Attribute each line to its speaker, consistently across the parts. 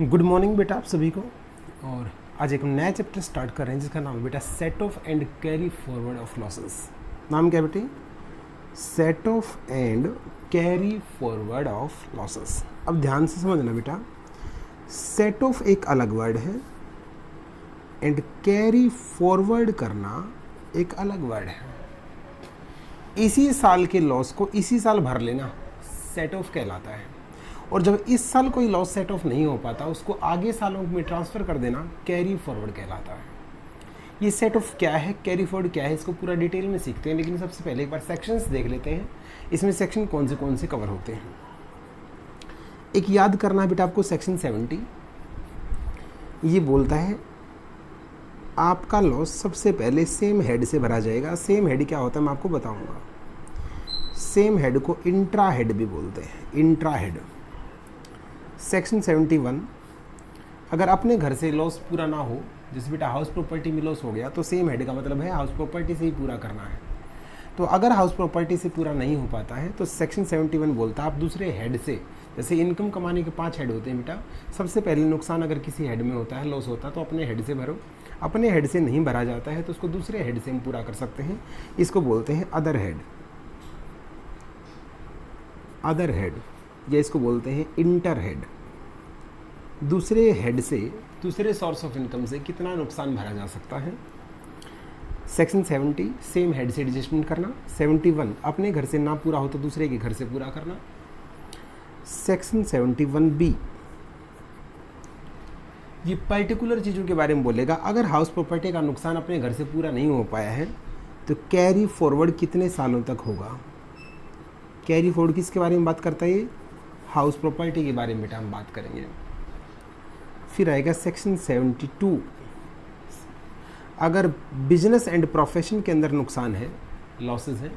Speaker 1: Good morning बेटा आप सभी को। और आज एक नया चैप्टर स्टार्ट कर रहे हैं जिसका नाम है बेटा set off and carry forward of losses. नाम क्या है बेटी? Set off and carry forward of losses. अब ध्यान से समझना बेटा, सेट ऑफ एक अलग वर्ड है एंड कैरी फॉरवर्ड करना एक अलग वर्ड है। इसी साल के लॉस को इसी साल भर लेना सेट ऑफ कहलाता है, और जब इस साल कोई लॉस सेट ऑफ नहीं हो पाता उसको आगे सालों में ट्रांसफ़र कर देना कैरी फॉरवर्ड कहलाता है। ये सेट ऑफ क्या है, कैरी फॉरवर्ड क्या है, इसको पूरा डिटेल में सीखते हैं, लेकिन सबसे पहले एक बार सेक्शंस देख लेते हैं। इसमें सेक्शन कौन से कवर होते हैं। एक याद करना है बेटा आपको, सेक्शन 70 ये बोलता है आपका लॉस सबसे पहले सेम हेड से भरा जाएगा। सेम हेड क्या होता है मैं आपको बताऊंगा। सेम हेड को इंट्रा हेड भी बोलते हैं, इंट्रा हेड। सेक्शन 71, अगर अपने घर से लॉस पूरा ना हो, जैसे बेटा हाउस प्रॉपर्टी में लॉस हो गया, तो सेम हेड का मतलब है हाउस प्रॉपर्टी से ही पूरा करना है। तो अगर हाउस प्रॉपर्टी से पूरा नहीं हो पाता है तो सेक्शन 71 बोलता है आप दूसरे हेड से, जैसे इनकम कमाने के 5 हेड होते हैं बेटा, सबसे पहले नुकसान अगर किसी हेड में होता है, लॉस होता है, तो अपने हेड से भरो। अपने हेड से नहीं भरा जाता है तो उसको दूसरे हेड से हम पूरा कर सकते हैं। इसको बोलते हैं अदर हेड, अदर हेड, या इसको बोलते हैं इंटर हेड। दूसरे हेड से, दूसरे सोर्स ऑफ इनकम से कितना नुकसान भरा जा सकता है। सेक्शन 70 सेम हेड से एडजस्टमेंट करना। 71 अपने घर से ना पूरा हो तो दूसरे के घर से पूरा करना। सेक्शन 71B ये पर्टिकुलर चीज़ों के बारे में बोलेगा। अगर हाउस प्रॉपर्टी का नुकसान अपने घर से पूरा नहीं हो पाया है तो कैरी फॉरवर्ड कितने सालों तक होगा। कैरी फॉरवर्ड किसके बारे में बात करता है? हाउस प्रॉपर्टी के बारे में बेटा हम बात करेंगे। फिर आएगा सेक्शन 72, अगर बिजनेस एंड प्रोफेशन के अंदर नुकसान है, लॉसेस हैं,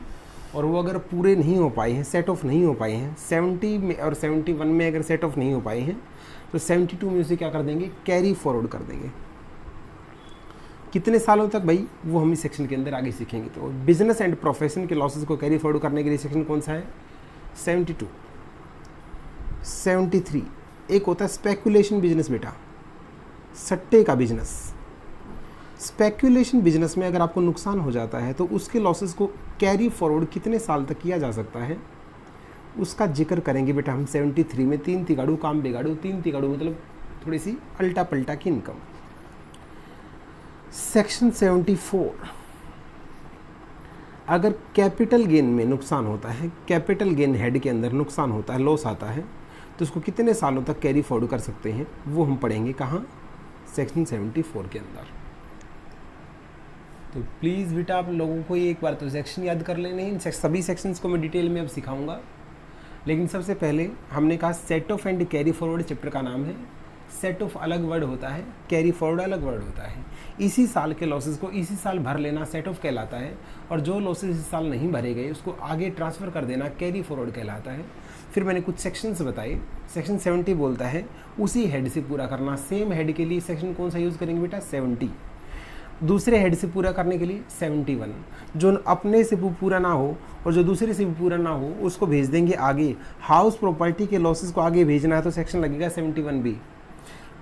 Speaker 1: और वो अगर पूरे नहीं हो पाए हैं, सेट ऑफ नहीं हो पाए हैं, 70 में और 71 में अगर सेट ऑफ नहीं हो पाए हैं तो 72 में उसे क्या कर देंगे, कैरी फॉरवर्ड कर देंगे। कितने सालों तक भाई, वो हम इस सेक्शन के अंदर आगे सीखेंगे। तो बिजनेस एंड प्रोफेशन के लॉसेस को कैरी फॉरवर्ड करने के लिए सेक्शन कौन सा है? 72। 73 एक होता है स्पेकुलेशन बिजनेस बेटा, सट्टे का बिजनेस। स्पेकुलेशन बिजनेस में अगर आपको नुकसान हो जाता है तो उसके लॉसेस को कैरी फॉरवर्ड कितने साल तक किया जा सकता है, उसका जिक्र करेंगे बेटा हम 73 में। 3 तिगाड़ू काम बिगाड़ू, 3 तिगाड़ू मतलब थोड़ी सी अल्टा पल्टा की इनकम। सेक्शन 74 अगर कैपिटल गेन में नुकसान होता है, कैपिटल गेन हेड के अंदर नुकसान होता है, लॉस आता है, तो उसको कितने सालों तक कैरी फॉरवर्ड कर सकते हैं, वो हम पढ़ेंगे कहाँ, सेक्शन 74 के अंदर। तो प्लीज़ बेटा आप लोगों को ये एक बार तो सेक्शन याद कर लेने। इन सभी सेक्शंस को मैं डिटेल में अब सिखाऊंगा, लेकिन सबसे पहले हमने कहा set off and carry forward chapter का नाम है। सेट ऑफ अलग वर्ड होता है, कैरी फॉरवर्ड अलग वर्ड होता है। इसी साल के लॉसेस को इसी साल भर लेना सेट ऑफ कहलाता है, और जो लॉसेस इस साल नहीं भरे गए उसको आगे ट्रांसफ़र कर देना कैरी फॉरवर्ड कहलाता है। फिर मैंने कुछ सेक्शंस बताए। सेक्शन 70 बोलता है उसी हेड से पूरा करना। सेम हेड के लिए सेक्शन कौन सा यूज़ करेंगे बेटा? 70। दूसरे हेड से पूरा करने के लिए 71। जो अपने से पूरा ना हो और जो दूसरे से भी पूरा ना हो उसको भेज देंगे आगे। हाउस प्रॉपर्टी के लॉसेस को आगे भेजना है तो सेक्शन लगेगा 71B।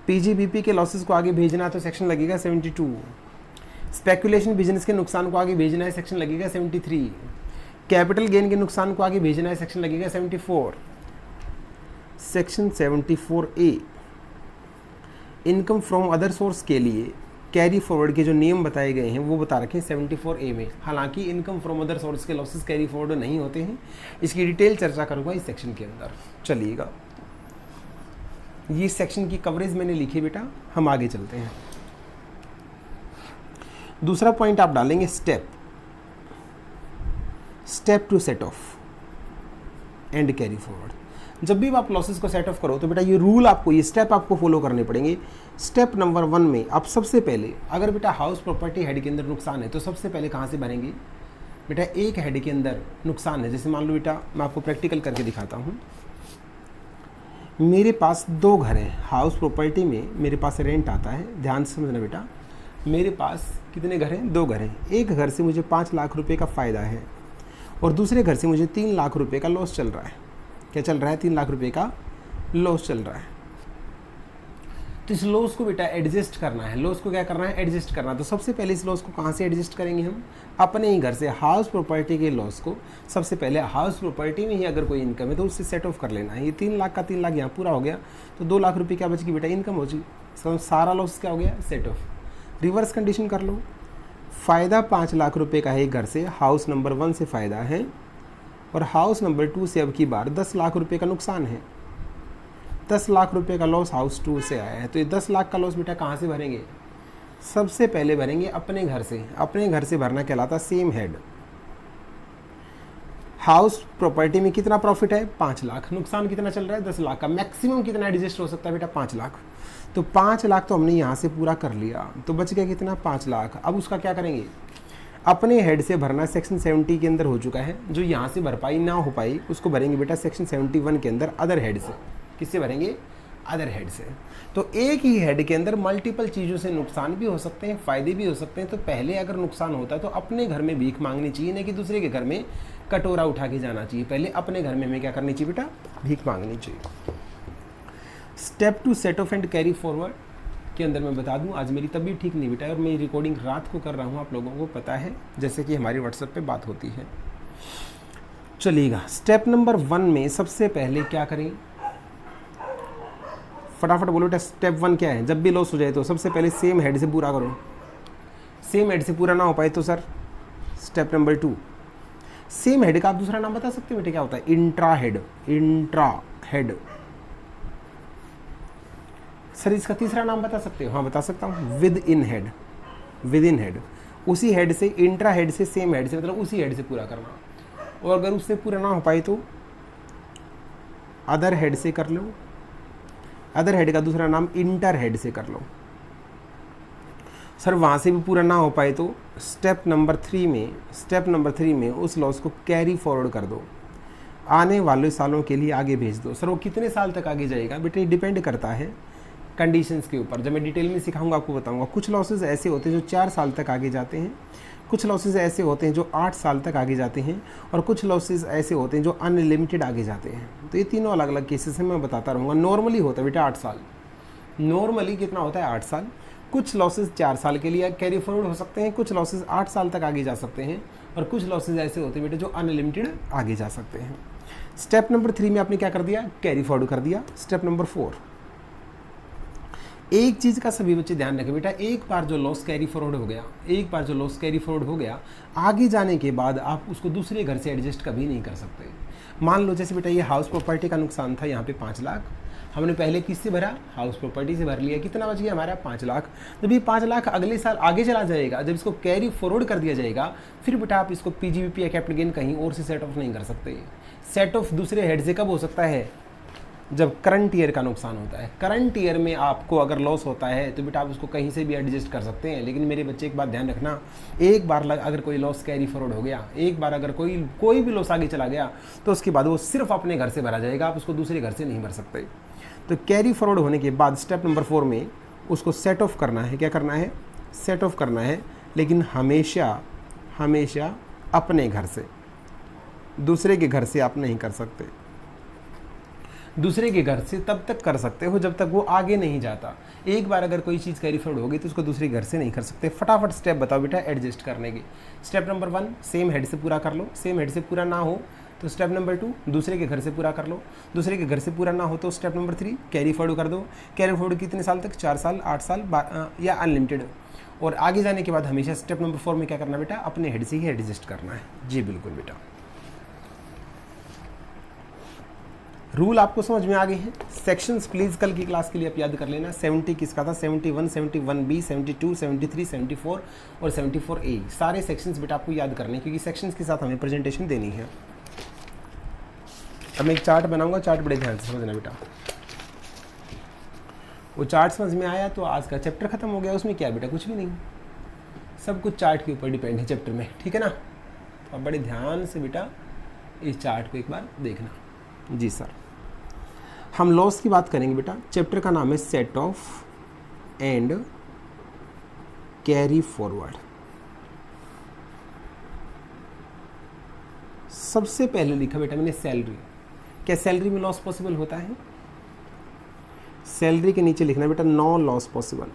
Speaker 1: पीजीबीपी के लॉसेस को आगे भेजना है तो सेक्शन लगेगा 72। स्पेकुलेशन बिजनेस के नुकसान को आगे भेजना है, सेक्शन लगेगा 73। कैपिटल गेन के नुकसान को आगे भेजना है, सेक्शन लगेगा 74। Section 74A income from other source के लिए कैरी फॉरवर्ड के जो नियम बताए गए हैं वो बता रखे हैं 74A में। हालांकि इनकम फ्रॉम अदर सोर्स के लॉसेस कैरी फॉरवर्ड नहीं होते हैं, इसकी डिटेल चर्चा करूंगा इस सेक्शन के अंदर। चलिएगा, ये सेक्शन की कवरेज मैंने लिखी बेटा, हम आगे चलते हैं। दूसरा पॉइंट आप डालेंगे step two set off and carry forward. जब भी आप लॉसेस को सेट ऑफ करो तो बेटा ये रूल आपको, ये स्टेप आपको फॉलो करने पड़ेंगे। स्टेप नंबर 1 में आप सबसे पहले, अगर बेटा हाउस प्रॉपर्टी हेड के अंदर नुकसान है तो सबसे पहले कहाँ से भरेंगे बेटा? एक हेड के अंदर नुकसान है, जैसे मान लो बेटा मैं आपको प्रैक्टिकल करके दिखाता हूँ। मेरे पास 2 घर हैं, हाउस प्रॉपर्टी में मेरे पास रेंट आता है। ध्यान से समझना बेटा, मेरे पास कितने घर हैं? 2 घर हैं। एक घर से मुझे 5 लाख रुपए का फ़ायदा है और दूसरे घर से मुझे 3 लाख रुपए का लॉस चल रहा है। क्या चल रहा है? 3 लाख रुपए का लॉस चल रहा है। तो इस लॉस को बेटा एडजस्ट करना है, लॉस को क्या करना है, एडजस्ट करना है। तो सबसे पहले इस लॉस को कहाँ से एडजस्ट करेंगे हम, अपने ही घर से। हाउस प्रॉपर्टी के लॉस को सबसे पहले हाउस प्रॉपर्टी में ही अगर कोई इनकम है तो उससे सेट ऑफ कर लेना है। ये 3 लाख का 3 लाख यहाँ पूरा हो गया, तो 2 लाख रुपये क्या बच गई बेटा, इनकम हो गई। सारा लॉस क्या हो गया, सेट ऑफ। रिवर्स कंडीशन कर लो, फ़ायदा 5 लाख रुपये का है घर से, हाउस नंबर 1 से फ़ायदा है, और हाउस नंबर 2 से अब की बार 10 लाख रुपये का नुकसान है। 10 लाख रुपये का लॉस हाउस 2 से आया है, तो ये 10 लाख का लॉस बेटा कहाँ से भरेंगे, सबसे पहले भरेंगे अपने घर से। अपने घर से भरना कहलाता सेम हेड। हाउस प्रॉपर्टी में कितना प्रॉफिट है, 5 लाख, नुकसान कितना चल रहा है, 10 लाख का। मैक्सिमम कितना एडजस्ट हो सकता है बेटा, 5 लाख। तो 5 लाख तो हमने यहाँ से पूरा कर लिया, तो बच गया कितना, 5 लाख। अब उसका क्या करेंगे, अपने हेड से भरना सेक्शन 70 के अंदर हो चुका है। जो यहाँ से भरपाई ना हो पाई उसको भरेंगे बेटा सेक्शन 71 के अंदर अदर हेड से। किससे भरेंगे, अदर हेड से। तो एक ही हेड के अंदर मल्टीपल चीज़ों से नुकसान भी हो सकते हैं, फ़ायदे भी हो सकते हैं। तो पहले अगर नुकसान होता है तो अपने घर में भीख मांगनी चाहिए, नहीं कि दूसरे के घर में कटोरा उठा के जाना चाहिए। पहले अपने घर में हमें क्या करनी चाहिए बेटा, भीख मांगनी चाहिए। Step 2 set off and carry forward के अंदर मैं बता दूं, आज मेरी तबीयत ठीक नहीं बेटा, और मैं रिकॉर्डिंग रात को कर रहा हूं, आप लोगों को पता है, जैसे कि हमारी व्हाट्सएप पे बात होती है। चलिएगा, स्टेप नंबर 1 में सबसे पहले क्या करें, फटाफट बोलो बेटा। स्टेप 1 क्या है, जब भी लॉस हो जाए तो सबसे पहले सेम हेड से पूरा करो। सेम हेड से पूरा ना हो पाए तो sir step number 2, same head का आप दूसरा नाम बता सकते हो बेटे, क्या होता है, intra head. Intra head. Sir इसका तीसरा नाम बता सकते हो, हाँ बता सकता हूँ, with in head. With in head, उसी हेड से, इंट्रा हेड से, सेम हेड से, मतलब उसी हेड से पूरा करना। और अगर उससे पूरा ना हो पाए तो अदर हेड से कर लो। अदर हेड का दूसरा नाम इंटर हेड से कर लो। सर वहाँ से भी पूरा ना हो पाए तो स्टेप नंबर 3 में उस लॉस को कैरी फॉरवर्ड कर दो, आने वाले सालों के लिए आगे भेज दो। सर वो कितने साल तक आगे जाएगा बेटे, डिपेंड करता है कंडीशंस के ऊपर। जब मैं डिटेल में सिखाऊंगा आपको बताऊंगा। कुछ लॉसेस ऐसे होते हैं जो 4 साल तक आगे जाते हैं, कुछ लॉसेस ऐसे होते हैं जो 8 साल तक आगे जाते हैं, और कुछ लॉसेस ऐसे होते हैं जो अनलिमिटेड आगे जाते हैं। तो ये तीनों अलग अलग केसेस हैं, मैं बताता रहूँगा। नॉर्मली होता है बेटा 8 साल। नॉर्मली कितना होता है, 8 साल। कुछ लॉसेस 4 साल के लिए कैरी फॉरवर्ड हो सकते हैं, कुछ लॉसेस 8 साल तक आगे जा सकते हैं, और कुछ लॉसेस ऐसे होते हैं बेटे जो अनलिमिटेड आगे जा सकते हैं। स्टेप नंबर 3 में आपने क्या कर दिया, कैरी फॉरवर्ड कर दिया। स्टेप नंबर 4, एक चीज़ का सभी बच्चे ध्यान रखें बेटा, एक बार जो लॉस कैरी फॉरवर्ड हो गया, आगे जाने के बाद आप उसको दूसरे घर से एडजस्ट कभी नहीं कर सकते। मान लो जैसे बेटा ये हाउस प्रॉपर्टी का नुकसान था, यहाँ पे 5 लाख हमने पहले किससे भरा, हाउस प्रॉपर्टी से भर लिया। कितना बच गया हमारा, 5 लाख। जब ये 5 लाख अगले साल आगे चला जाएगा, जब इसको कैरी फॉरवर्ड कर दिया जाएगा, फिर बेटा आप इसको पीजीबीपी या कैपिटल गेन कहीं और से सेट ऑफ नहीं कर सकते। सेट ऑफ दूसरे हेड से कब हो सकता है, जब करंट ईयर का नुकसान होता है। करंट ईयर में आपको अगर लॉस होता है तो बेटा आप उसको कहीं से भी एडजस्ट कर सकते हैं। लेकिन मेरे बच्चे एक बात ध्यान रखना, एक बार अगर कोई लॉस कैरी फॉरवर्ड हो गया, एक बार अगर कोई भी लॉस आगे चला गया, तो उसके बाद वो सिर्फ अपने घर से भरा जाएगा, आप उसको दूसरे घर से नहीं भर सकते। तो कैरी फॉरवर्ड होने के बाद स्टेप नंबर 4 में उसको सेट ऑफ करना है। क्या करना है, सेट ऑफ करना है, लेकिन हमेशा अपने घर से, दूसरे के घर से आप नहीं कर सकते। दूसरे के घर से तब तक कर सकते हो जब तक वो आगे नहीं जाता। एक बार अगर कोई चीज़ कैरी फॉरवर्ड होगी तो उसको दूसरे घर से नहीं कर सकते। फटाफट स्टेप बताओ बेटा एडजस्ट करने के। स्टेप नंबर 1, सेम हेड से पूरा कर लो। सेम हेड से पूरा ना हो तो स्टेप नंबर 2, दूसरे के घर से पूरा कर लो। दूसरे के घर से पूरा ना हो तो स्टेप नंबर 3, कैरी फॉरवर्ड कर दो। कैरी फॉरवर्ड कितने साल तक, 4 साल, 8 साल या अनलिमिटेड। और आगे जाने के बाद हमेशा स्टेप नंबर 4 में क्या करना बेटा, अपने हेड से ही एडजस्ट करना है। जी बिल्कुल बेटा, रूल आपको समझ में आ गए हैं। सेक्शंस प्लीज़ कल की क्लास के लिए आप याद कर लेना। 70 किसका था, 71, 71B, 72, 73, 74 और 74A, सारे सेक्शंस बेटा आपको याद करने, क्योंकि सेक्शंस के साथ हमें प्रेजेंटेशन देनी है। अब मैं एक चार्ट बनाऊंगा, चार्ट बड़े ध्यान से समझना बेटा। वो चार्ट समझ में आया तो आज का चैप्टर खत्म हो गया। उसमें क्या है बेटा, कुछ भी नहीं, सब कुछ चार्ट के ऊपर डिपेंड है चैप्टर में, ठीक है ना। तो आप बड़े ध्यान से बेटा इस चार्ट को एक बार देखना। जी सर, हम लॉस की बात करेंगे बेटा। चैप्टर का नाम है set off and carry forward. सबसे पहले लिखा बेटा मैंने सैलरी। क्या सैलरी में लॉस पॉसिबल होता है? सैलरी के नीचे लिखना बेटा नो लॉस पॉसिबल।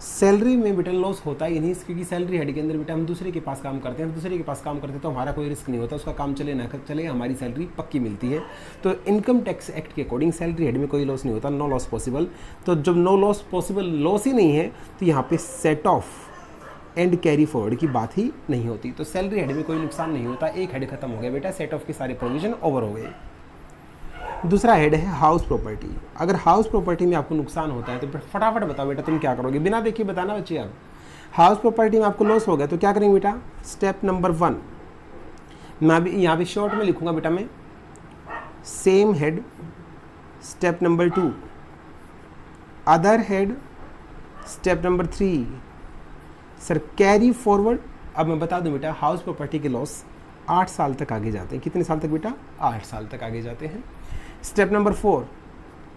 Speaker 1: सैलरी में बेटा लॉस होता ही नहीं, क्योंकि सैलरी हेड के अंदर बेटा हम दूसरे के पास काम करते हैं, दूसरे के पास काम करते हैं तो हमारा कोई रिस्क नहीं होता, उसका काम चले ना चले हमारी सैलरी पक्की मिलती है। तो इनकम टैक्स एक्ट के अकॉर्डिंग सैलरी हेड में कोई लॉस नहीं होता, नो लॉस पॉसिबल। तो जब नो लॉस पॉसिबल लॉस ही नहीं है तो यहाँ पे set off and carry forward की बात ही नहीं होती। तो सैलरी हेड में कोई नुकसान नहीं होता, एक हेड खत्म हो गया बेटा, सेट ऑफ के सारे प्रोविजन ओवर हो गए। दूसरा हेड है हाउस प्रॉपर्टी। अगर हाउस प्रॉपर्टी में आपको नुकसान होता है तो फटाफट बताओ बेटा तुम क्या करोगे, बिना देखे बताना बच्चे। आप हाउस प्रॉपर्टी में आपको लॉस हो गया तो क्या करेंगे बेटा, स्टेप नंबर 1 मैं भी यहाँ पे शॉर्ट में लिखूंगा बेटा मैं, same head. Step number 2 other head. Step number 3 sir carry forward. अब मैं बता दूं बेटा हाउस प्रॉपर्टी के लॉस 8 साल तक आगे जाते हैं। कितने साल तक बेटा, 8 साल तक आगे जाते हैं। स्टेप नंबर 4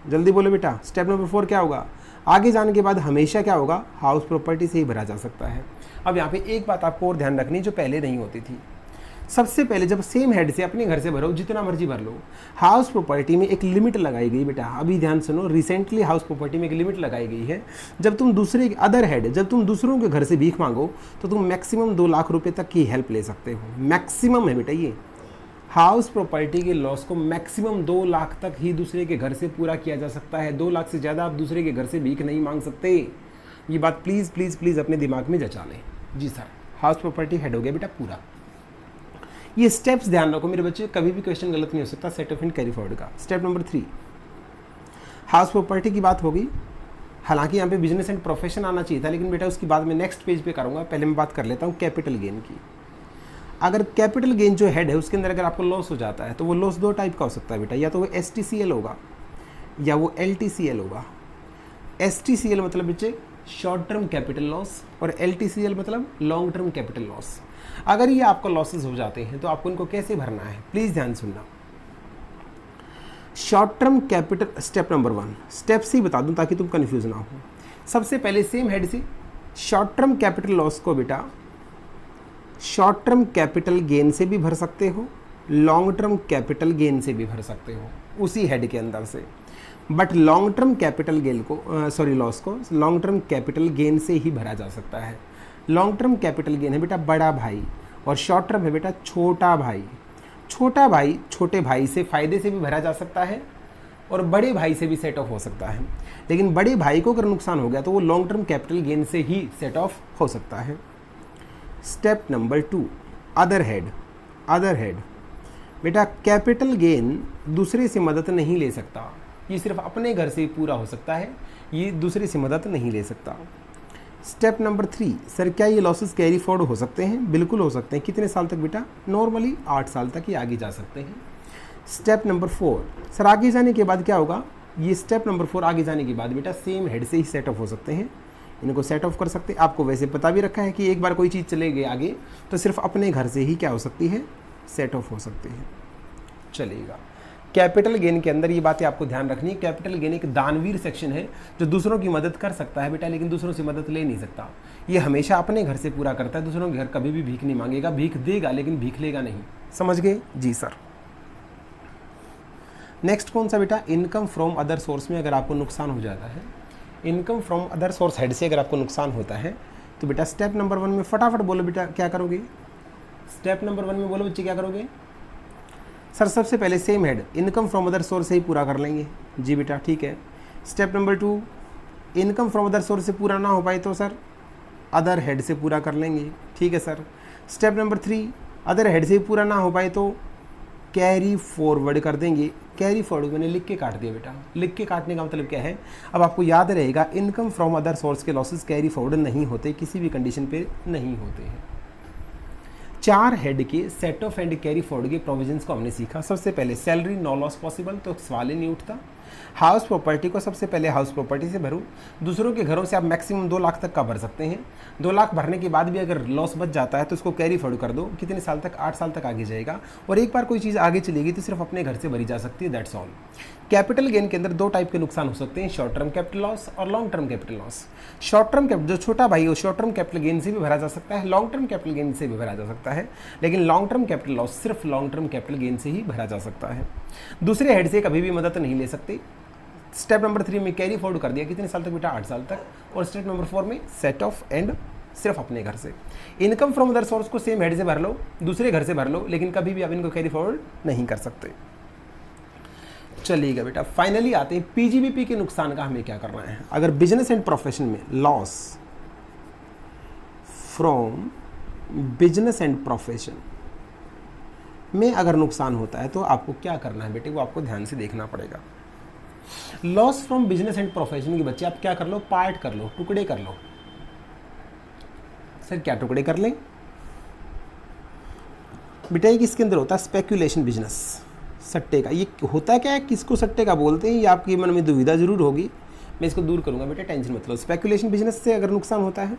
Speaker 1: जल्दी बोलो बेटा, स्टेप नंबर 4 क्या होगा, आगे जाने के बाद हमेशा क्या होगा, हाउस प्रॉपर्टी से ही भरा जा सकता है। अब यहाँ पे एक बात आपको और ध्यान रखनी जो पहले नहीं होती थी। सबसे पहले जब सेम हेड से अपने घर से भरो, जितना मर्जी भर लो, हाउस प्रॉपर्टी में एक लिमिट लगाई गई बेटा, अभी ध्यान सुनो, रिसेंटली हाउस प्रॉपर्टी में एक लिमिट लगाई गई है। जब तुम दूसरे अदर हेड, जब तुम दूसरों के घर से भीख मांगो तो तुम मैक्सिमम 2 लाख रुपए तक की हेल्प ले सकते हो। मैक्सिमम है बेटा ये, हाउस प्रॉपर्टी के लॉस को मैक्सिमम 2 लाख तक ही दूसरे के घर से पूरा किया जा सकता है। 2 लाख से ज़्यादा आप दूसरे के घर से भीख नहीं मांग सकते। ये बात प्लीज़ प्लीज़ प्लीज़ अपने दिमाग में जचा लें। जी सर, हाउस प्रॉपर्टी हेड हो गया बेटा पूरा। ये स्टेप्स ध्यान रखो मेरे बच्चे, कभी भी क्वेश्चन गलत नहीं हो सकता set off and carry forward का। स्टेप नंबर 3 हाउस प्रॉपर्टी की बात होगी। हालांकि यहाँ पे बिजनेस एंड प्रोफेशन आना चाहिए था, लेकिन बेटा उसकी बात मैं नेक्स्ट पेज पे करूँगा। पहले मैं बात कर लेता हूँ कैपिटल गेन की। अगर कैपिटल गेन जो हेड है उसके अंदर अगर आपको लॉस हो जाता है तो वो लॉस 2 टाइप का हो सकता है बेटा, या तो वो STCL होगा या वो LTCL होगा। STCL मतलब बच्चे शॉर्ट टर्म कैपिटल लॉस और LTCL मतलब लॉन्ग टर्म कैपिटल लॉस। अगर ये आपको लॉसेस हो जाते हैं तो आपको इनको कैसे भरना है, प्लीज़ ध्यान सुनना। Short term capital, step number 1 step से ही बता दूं ताकि तुम कंफ्यूज ना हो। सबसे पहले सेम हेड से शॉर्ट टर्म कैपिटल लॉस को बेटा शॉर्ट टर्म कैपिटल गेन से भी भर सकते हो, लॉन्ग टर्म कैपिटल गेन से भी भर सकते हो उसी हेड के अंदर से। But long term capital gain को लॉस को लॉन्ग टर्म कैपिटल गेन से ही भरा जा सकता है। लॉन्ग टर्म कैपिटल गेन है बेटा बड़ा भाई और शॉर्ट टर्म है बेटा छोटा भाई। छोटा भाई छोटे भाई से फ़ायदे से भी भरा जा सकता है और बड़े भाई से भी सेट ऑफ हो सकता है, लेकिन बड़े भाई को अगर नुकसान हो गया तो वो लॉन्ग टर्म कैपिटल गेन से ही सेट ऑफ हो सकता है। Step number 2 other head. Other head बेटा कैपिटल गेन दूसरे से मदद नहीं ले सकता, ये सिर्फ अपने घर से ही पूरा हो सकता है, ये दूसरे से मदद नहीं ले सकता। स्टेप नंबर 3 सर क्या ये लॉसेस कैरी फॉरवर्ड हो सकते हैं, बिल्कुल हो सकते हैं। कितने साल तक बेटा, नॉर्मली 8 साल तक ही आगे जा सकते हैं। स्टेप नंबर 4 सर आगे जाने के बाद क्या होगा, ये स्टेप नंबर 4 आगे जाने के बाद बेटा सेम हेड से ही सेट ऑफ हो सकते हैं, इनको सेट ऑफ कर सकते हैं। आपको वैसे पता भी रखा है कि एक बार कोई चीज़ चले गई आगे तो सिर्फ अपने घर से ही क्या हो सकती है, सेट ऑफ हो सकते हैं। चलेगा, कैपिटल गेन के अंदर ये बातें आपको ध्यान रखनी है। कैपिटल गेन एक दानवीर सेक्शन है जो दूसरों की मदद कर सकता है बेटा, लेकिन दूसरों से मदद ले नहीं सकता। ये हमेशा अपने घर से पूरा करता है, दूसरों के घर कभी भी भीख नहीं मांगेगा, भीख देगा लेकिन भीख लेगा नहीं। समझ गए जी सर। नेक्स्ट कौन सा बेटा, इनकम फ्रॉम अदर सोर्स में अगर आपको नुकसान हो जाता है, income from other source head से अगर आपको नुकसान होता है तो बेटा स्टेप नंबर 1 में फटाफट बोलो बेटा क्या करोगे। स्टेप नंबर 1 में बोलो बच्चे क्या करोगे। सर सबसे पहले same head income from other source से ही पूरा कर लेंगे। जी बेटा ठीक है। Step number 2 income from other source से पूरा ना हो पाए तो सर अदर हेड से पूरा कर लेंगे। ठीक है sir. Step number 3 other head से पूरा ना हो पाए तो कैरी फॉरवर्ड कर देंगे। कैरी फॉरवर्ड मैंने लिख के काट दिया बेटा, लिख के काटने का मतलब क्या है, अब आपको याद रहेगा इनकम फ्रॉम अदर सोर्स के लॉसेस कैरी फॉरवर्ड नहीं होते, किसी भी कंडीशन पे नहीं होते हैं। 4 हेड के set off and carry forward के प्रोविजंस को हमने सीखा। सबसे पहले सैलरी नो लॉस पॉसिबल, तो सवाल ही नहीं उठता। हाउस प्रॉपर्टी को सबसे पहले हाउस प्रॉपर्टी से भरो, दूसरों के घरों से आप मैक्सिमम 2 लाख तक का भर सकते हैं। 2 लाख भरने के बाद भी अगर लॉस बच जाता है तो उसको कैरी फॉरवर्ड कर दो, कितने साल तक, 8 साल तक आगे जाएगा। और एक बार कोई चीज़ आगे चलेगी तो सिर्फ अपने घर से भरी जा सकती है, दैट्स ऑल। कैपिटल गेन के अंदर 2 टाइप के नुकसान हो सकते हैं, शॉर्ट टर्म कैपिटल लॉस और long term capital loss. Short term capital जो छोटा भाई वो शॉर्ट टर्म कैपिटल गेन से भी भरा जा सकता है, लॉन्ग टर्म कैपिटल गेन से भी भरा जा सकता है, लेकिन लॉन्ग टर्म कैपिटल लॉस सिर्फ लॉन्ग टर्म कैपिटल गेन से ही भरा जा सकता है। दूसरे हेड से कभी भी मदद नहीं ले सकते। स्टेप नंबर 3 में कैरी फॉरवर्ड कर दिया, कितने साल तक बेटा, 8 साल तक। और स्टेप नंबर 4 में सेट ऑफ एंड सिर्फ अपने घर से। इनकम फ्रॉम अदर सोर्स को सेम हेड से भर लो, दूसरे घर से भर लो, लेकिन कभी भी आप इनको कैरी फॉरवर्ड नहीं कर सकते। चलिएगा बेटा, फाइनली आते हैं पीजीबीपी के नुकसान का हमें क्या करना है। अगर बिजनेस एंड प्रोफेशन में loss from business and profession में अगर नुकसान होता है तो आपको क्या करना है बेटे, वो आपको ध्यान से देखना पड़ेगा। Loss from business and profession के बच्चे आप क्या कर लो, पार्ट कर लो, टुकड़े कर लो। सर क्या टुकड़े कर लें बेटा, ये किसके अंदर होता है, स्पेक्यूलेशन बिजनेस, सट्टे का। ये होता क्या है, किसको सट्टे का बोलते हैं, ये आपके मन में दुविधा जरूर होगी, मैं इसको दूर करूंगा बेटा, टेंशन मत लो। स्पेक्यूलेशन बिजनेस से अगर नुकसान होता है,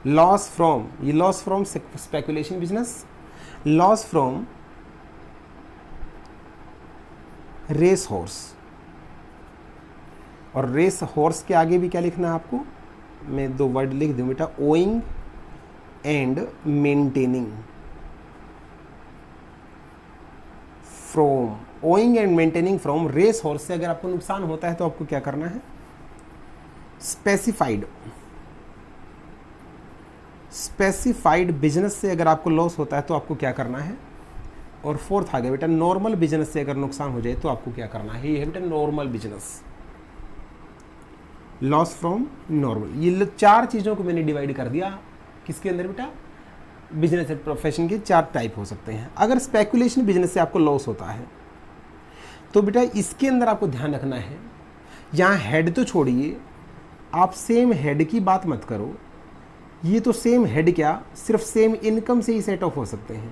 Speaker 1: लॉस फ्रॉम, ये loss from speculation business, loss from race horse. और रेस हॉर्स के आगे भी क्या लिखना है आपको, मैं 2 वर्ड लिख दूं बेटा, owning and maintaining. From, owning and maintaining from race horse से अगर आपको नुकसान होता है तो आपको क्या करना है, स्पेसिफाइड, स्पेसिफाइड बिजनेस से अगर आपको लॉस होता है तो आपको क्या करना है। और 4th आ गया बेटा, नॉर्मल बिजनेस से अगर नुकसान हो जाए तो आपको क्या करना है, ये है बेटा normal business, loss from normal. ये 4 चीज़ों को मैंने डिवाइड कर दिया किसके अंदर बेटा, बिजनेस एंड प्रोफेशन के 4 टाइप हो सकते हैं। अगर स्पेकुलेशन बिजनेस से आपको लॉस होता है तो बेटा इसके अंदर आपको ध्यान रखना है, यहाँ हेड तो छोड़िए, आप सेम हेड की बात मत करो, ये तो सेम हेड क्या, सिर्फ सेम इनकम से ही सेट ऑफ हो सकते हैं।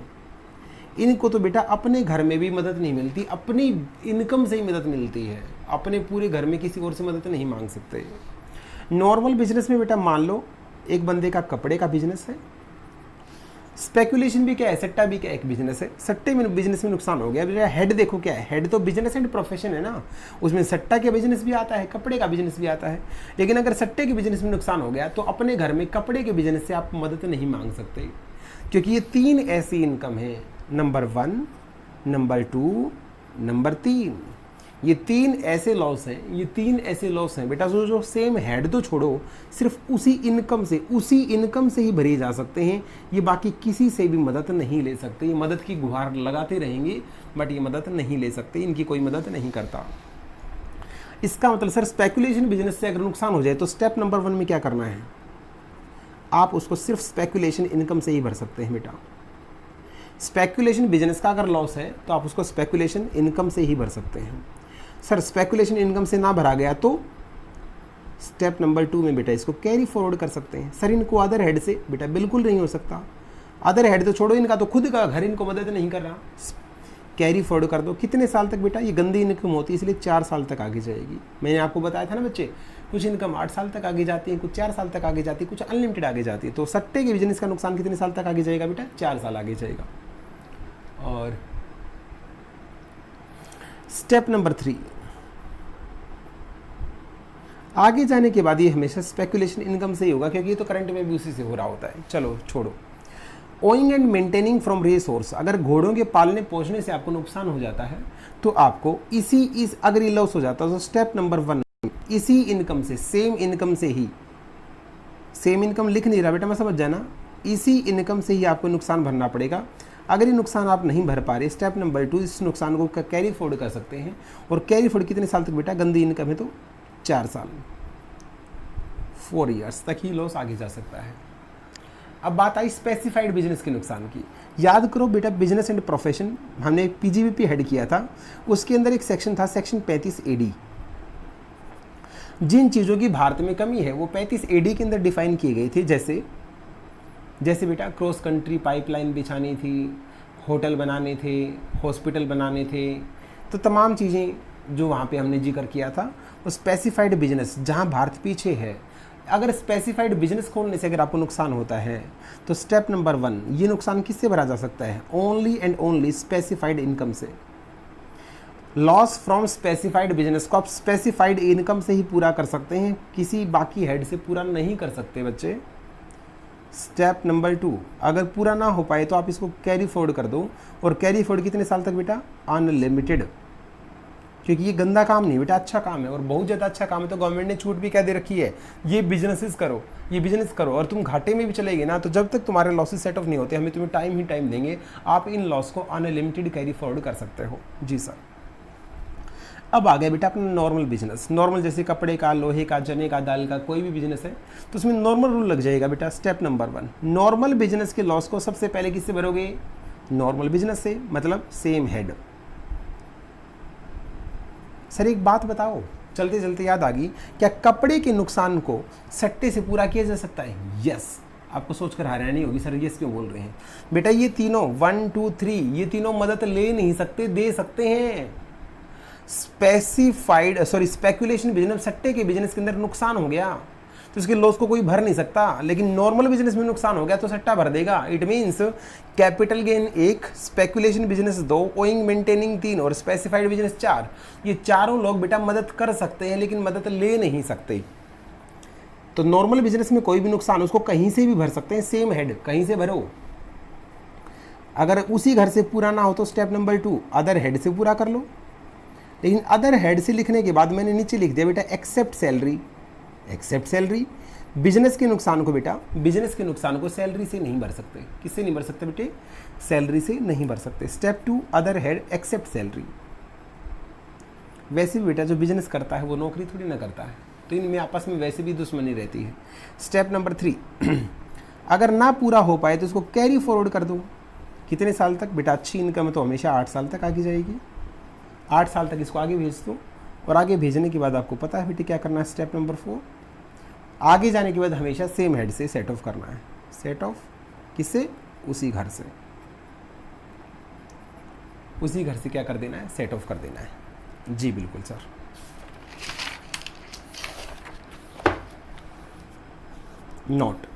Speaker 1: इनको तो बेटा अपने घर में भी मदद नहीं मिलती, अपनी इनकम से ही मदद मिलती है, अपने पूरे घर में किसी और से मदद नहीं मांग सकते। नॉर्मल बिजनेस में बेटा मान लो एक बंदे का कपड़े का बिजनेस है, स्पेकुलेशन भी क्या है, सट्टा भी क्या एक बिजनेस है, सट्टे में बिजनेस में नुकसान हो गया, बेटा हेड देखो क्या है, हेड तो बिजनेस एंड प्रोफेशन है ना, उसमें सट्टा के बिजनेस भी आता है, कपड़े का बिजनेस भी आता है। लेकिन अगर सट्टे के बिजनेस में नुकसान हो गया तो अपने घर में कपड़े के बिजनेस से आप मदद नहीं मांग सकते, क्योंकि ये 3 ऐसी इनकम है, नंबर 1, नंबर 2, नंबर 3। ये 3 ऐसे लॉस हैं, ये 3 ऐसे लॉस हैं बेटा जो सेम हेड तो छोड़ो, सिर्फ उसी इनकम से ही भरे जा सकते हैं। ये बाकी किसी से भी मदद नहीं ले सकते, ये मदद की गुहार लगाते रहेंगे बट ये मदद नहीं ले सकते, इनकी कोई मदद नहीं करता। इसका मतलब सर स्पेकुलेशन बिजनेस से अगर नुकसान हो जाए तो स्टेप नंबर 1 में क्या करना है, आप उसको सिर्फ स्पेकुलेशन इनकम से ही भर सकते हैं बेटा। स्पेकुलेशन बिजनेस का अगर लॉस है तो आप उसको स्पेकुलेशन इनकम से ही भर सकते हैं। सर स्पेकुलेशन इनकम से ना भरा गया तो स्टेप नंबर 2 में बेटा इसको कैरी फॉरवर्ड कर सकते हैं। सर इनको अदर हेड से बेटा बिल्कुल नहीं हो सकता, अदर हेड तो छोड़ो, इनका तो खुद का घर इनको मदद नहीं कर रहा, कैरी फॉरवर्ड कर दो। कितने साल तक बेटा, ये गंदी इनकम होती है इसलिए 4 साल तक आगे जाएगी। मैंने आपको बताया था ना बच्चे, कुछ इनकम 8 साल तक आगे जाती है, कुछ 4 साल तक आगे जाती है, कुछ अनलिमिटेड आगे जाती है। तो सट्टे के बिजनेस का नुकसान कितने साल तक आगे जाएगा बेटा, 4 साल आगे जाएगा। और स्टेप नंबर 3, आगे जाने के बाद ये हमेशा स्पेकुलेशन इनकम से ही होगा, क्योंकि ये तो करंट में भी उसी से हो रहा होता है। चलो छोड़ो। ओइंग एंड मेंटेनिंग फ्रॉम रेसोर्स, अगर घोड़ों के पालने पोषने से आपको नुकसान हो जाता है तो आपको अगर ये लॉस हो जाता है तो स्टेप नंबर 1 इसी इनकम से, सेम इनकम से ही, सेम इनकम लिख नहीं रहा बेटा, मैं समझ जाना, इसी इनकम से ही आपको नुकसान भरना पड़ेगा। अगर ये नुकसान आप नहीं भर पा रहे, स्टेप नंबर 2 इस नुकसान को कैरी फॉरवर्ड कर सकते हैं। और कैरी फॉरवर्ड कितने साल तक बेटा, गंदी इनकम है तो 4 साल, 4 ईयर्स तक ही लॉस आगे जा सकता है। अब बात आई स्पेसिफाइड बिजनेस के नुकसान की। याद करो बेटा, बिजनेस एंड प्रोफेशन हमने पीजीबीपी हेड किया था, उसके अंदर एक सेक्शन था, सेक्शन 35 AD। जिन चीज़ों की भारत में कमी है वो 35 AD के अंदर डिफाइन की गई थी। जैसे बेटा क्रॉस कंट्री पाइपलाइन बिछानी थी, होटल बनाने थे, हॉस्पिटल बनाने थे, तो तमाम चीज़ें जो वहाँ पे हमने जिक्र किया था, वो स्पेसिफाइड बिजनेस जहाँ भारत पीछे है, अगर स्पेसिफाइड बिजनेस खोलने से अगर आपको नुकसान होता है तो स्टेप नंबर 1, ये नुकसान किससे भरा जा सकता है? Only and only specified income से। लॉस फ्रॉम स्पेसिफाइड बिजनेस को आप स्पेसिफाइड इनकम से ही पूरा कर सकते हैं, किसी बाकी हेड से पूरा नहीं कर सकते बच्चे। स्टेप नंबर 2, अगर पूरा ना हो पाए तो आप इसको कैरी फॉरवर्ड कर दो, और कैरी फॉरवर्ड कितने साल तक बेटा? अनलिमिटेड, क्योंकि ये गंदा काम नहीं बेटा, अच्छा काम है और बहुत ज़्यादा अच्छा काम है। तो गवर्नमेंट ने छूट भी क्या दे रखी है, ये बिजनेसेस करो, ये बिजनेस करो, और तुम घाटे में भी चलेगे ना तो जब तक तुम्हारे लॉसेस सेट ऑफ नहीं होते हमें तुम्हें टाइम ही टाइम देंगे, आप इन लॉस को अनलिमिटेड कैरी फॉरवर्ड कर सकते हो। जी सर। अब आ गया बेटा अपना नॉर्मल बिजनेस। नॉर्मल जैसे कपड़े का, लोहे का, चने का, दाल का, कोई भी बिजनेस है तो उसमें नॉर्मल रूल लग जाएगा बेटा। स्टेप नंबर 1, नॉर्मल बिजनेस के लॉस को सबसे पहले किससे भरोगे? नॉर्मल बिजनेस से, मतलब सेम हेड। सर एक बात बताओ, चलते चलते याद आ गई, क्या कपड़े के नुकसान को सट्टे से पूरा किया जा सकता है? यस। आपको सोचकर हैरानी होगी सर यस क्यों बोल रहे हैं? बेटा ये तीनों 1 2 3 ये तीनों मदद ले नहीं सकते, दे सकते हैं। स्पेकुलेशन बिजनेस, सट्टे के बिजनेस के अंदर नुकसान हो गया तो इसके लॉस को कोई भर नहीं सकता, लेकिन नॉर्मल बिजनेस में नुकसान हो गया तो सट्टा भर देगा। It means capital gain 1, speculation business 2, owing maintaining 3 और स्पेसिफाइड बिजनेस 4। ये चारों लोग बेटा मदद कर सकते हैं लेकिन मदद ले नहीं सकते। तो नॉर्मल बिजनेस में कोई भी नुकसान उसको कहीं से भी भर सकते हैं, सेम हेड कहीं से भरो। अगर उसी घर से पूरा ना हो तो स्टेप नंबर 2, अदर हेड से पूरा कर लो। लेकिन अदर हेड से लिखने के बाद मैंने नीचे लिख दिया बेटा except salary. Except salary, business के नुकसान को बेटा, बिजनेस के नुकसान को सैलरी से नहीं भर सकते। किससे नहीं भर सकते बेटे? सैलरी से नहीं भर सकते। Step 2, other head except salary. वैसे भी बेटा जो बिजनेस करता है वो नौकरी थोड़ी ना करता है, तो इनमें आपस में वैसे भी दुश्मनी रहती है। स्टेप नंबर 3, अगर ना पूरा हो पाए तो उसको कैरी फॉरवर्ड कर दो। कितने साल तक बेटा? अच्छी इनकम तो हमेशा 8 साल तक आगे जाएगी, 8 साल तक इसको आगे भेज दो। और आगे भेजने के बाद आपको पता है बेटे क्या करना है? स्टेप नंबर 4, आगे जाने के बाद हमेशा सेम हेड से सेट ऑफ करना है। सेट ऑफ किससे? उसी घर से, उसी घर से क्या कर देना है? सेट ऑफ कर देना है। जी बिल्कुल सर। नोट,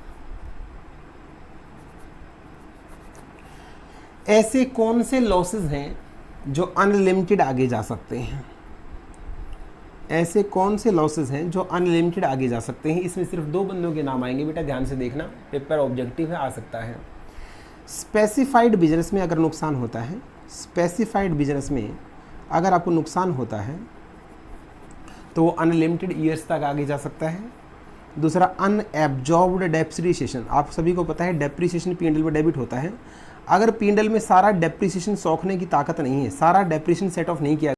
Speaker 1: ऐसे कौन से लॉसेस हैं जो अनलिमिटेड आगे जा सकते हैं? ऐसे कौन से लॉसेस हैं जो अनलिमिटेड आगे जा सकते हैं? इसमें सिर्फ 2 बंदों के नाम आएंगे बेटा, ध्यान से देखना, पेपर ऑब्जेक्टिव है, आ सकता है। स्पेसिफाइड बिजनेस में अगर नुकसान होता है, स्पेसिफाइड बिजनेस में अगर आपको नुकसान होता है तो वो अनलिमिटेड ईयर्स तक आगे जा सकता है। दूसरा अनएब्जॉर्ब्ड डेप्रिसिएशन, आप सभी को पता है डेप्रिसिएशन P&L में डेबिट होता है। अगर P&L में सारा डेप्रिसिएशन सौखने की ताकत नहीं है, सारा डेप्रिसिएशन सेट ऑफ नहीं किया